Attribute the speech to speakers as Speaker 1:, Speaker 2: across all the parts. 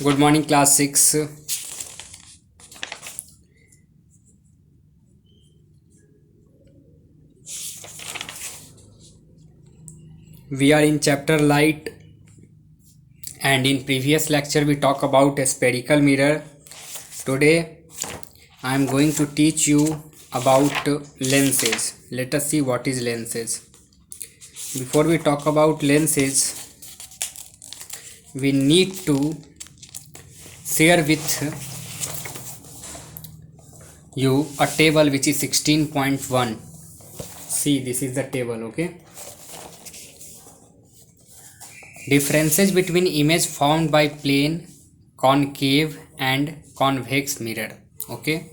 Speaker 1: Good morning, class 6. We are in chapter light, and in previous lecture we talk about a spherical mirror. Today I am going to teach you about lenses. Let us see what is lenses. Before we talk about lenses, we need to share with you a table which is 16.1. See, this is the table, okay? Differences between image formed by plane, concave and convex mirror. Okay.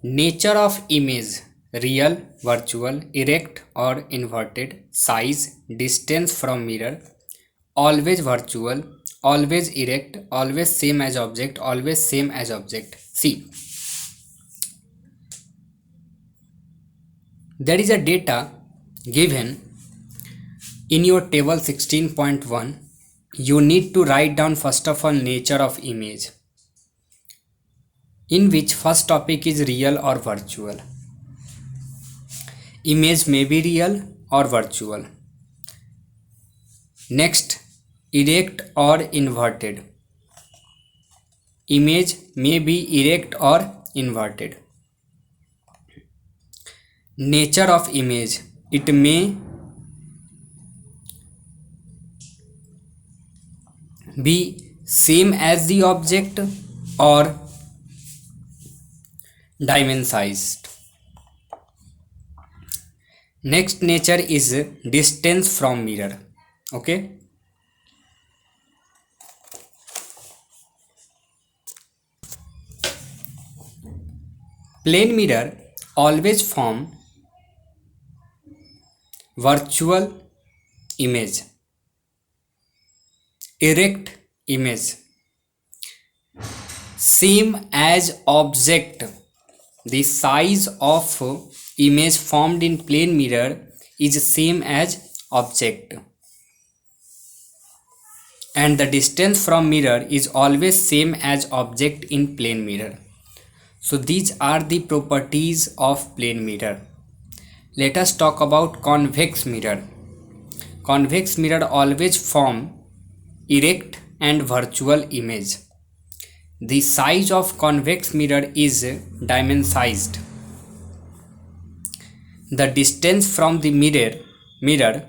Speaker 1: Nature of image: real, virtual, erect or inverted. Size, distance from mirror, always virtual, always erect, always same as object, always same as object. See, there is a data given in your table 16.1. You need to write down first of all nature of image, in which first topic is real or virtual. Image may be real or virtual. Next, erect or inverted. Image may be erect or inverted. Nature of image: it may be same as the object or diamond-sized. Next nature is distance from mirror. Okay. Plane mirror always form virtual image. Erect image same as object. The size of image formed in plane mirror is same as object, and the distance from mirror is always same as object in plane mirror. So these are the properties of plane mirror. Let us talk about convex mirror. Convex mirror always form erect and virtual image. The size of convex mirror is diamond sized. The distance from the mirror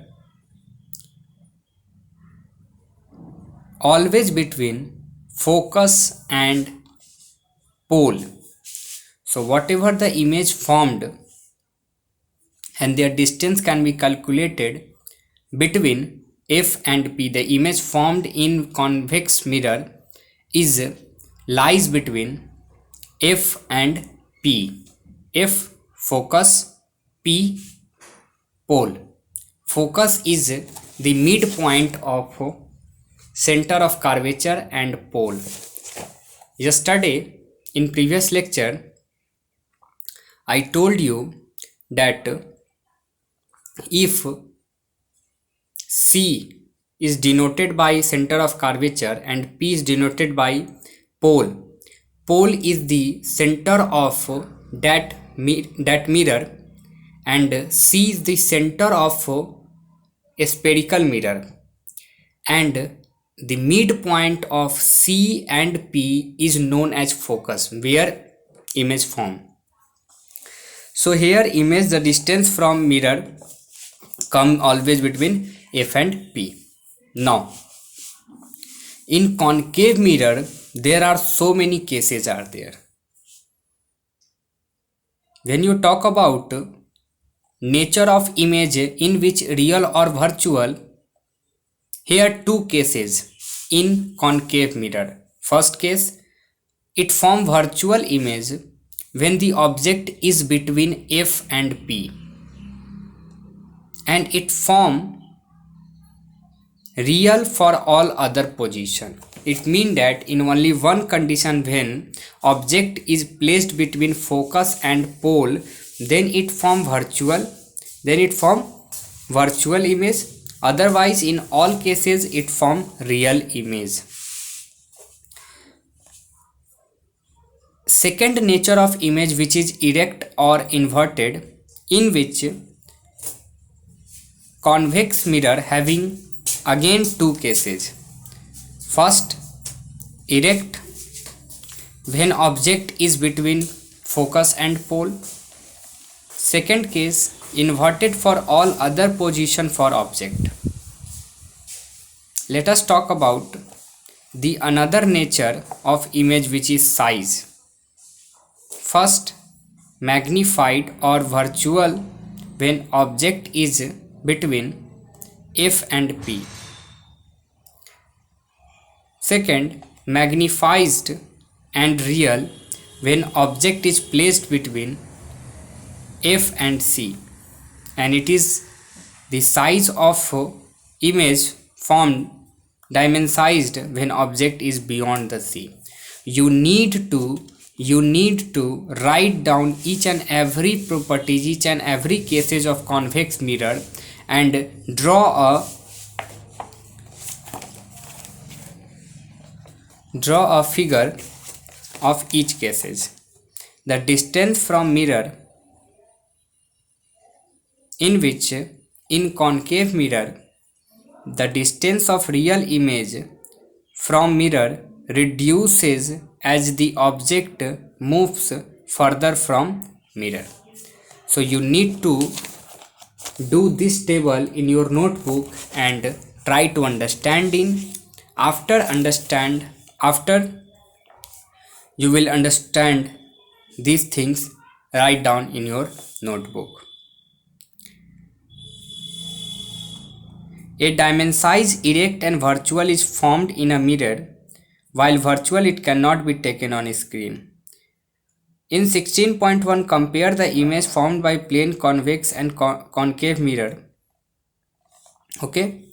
Speaker 1: always between focus and pole. So whatever the image formed, and their distance can be calculated between F and P. The image formed in convex mirror lies between F and P. F focus, P pole. Focus is the midpoint of center of curvature and pole. Yesterday in previous lecture I told you that if C is denoted by center of curvature and P is denoted by pole, pole is the center of that mirror and C is the center of a spherical mirror, and the midpoint of C and P is known as focus, where image form. So here image, the distance from mirror come always between F and P. Now in concave mirror there are so many cases are there. When you talk about nature of image in which real or virtual, here two cases in concave mirror. First case, it form virtual image when the object is between F and P, and it form real for all other position. It means that in only one condition, when object is placed between focus and pole, then it form virtual image. Otherwise in all cases it form real image. Second nature of image, which is erect or inverted, in which convex mirror having again two cases. First, erect when object is between focus and pole. Second case, inverted for all other position for object. Let us talk about the another nature of image, which is size. First, magnified or virtual when object is between F and P. Second, magnified and real when object is placed between F and C, and it is the size of image formed dimensionized when object is beyond the C. You need to write down each and every properties, each and every cases of convex mirror, and draw a figure of each cases. The distance from mirror, in which in concave mirror the distance of real image from mirror reduces as the object moves further from mirror. So you need to do this table in your notebook and try to understand in. After you will understand these things, write down in your notebook. A dimensionized, erect and virtual is formed in a mirror, while virtual it cannot be taken on a screen. In 16.1, compare the image formed by plane, convex and concave mirror. Okay.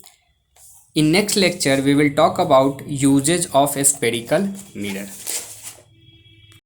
Speaker 1: In next lecture, we will talk about usage of a spherical mirror.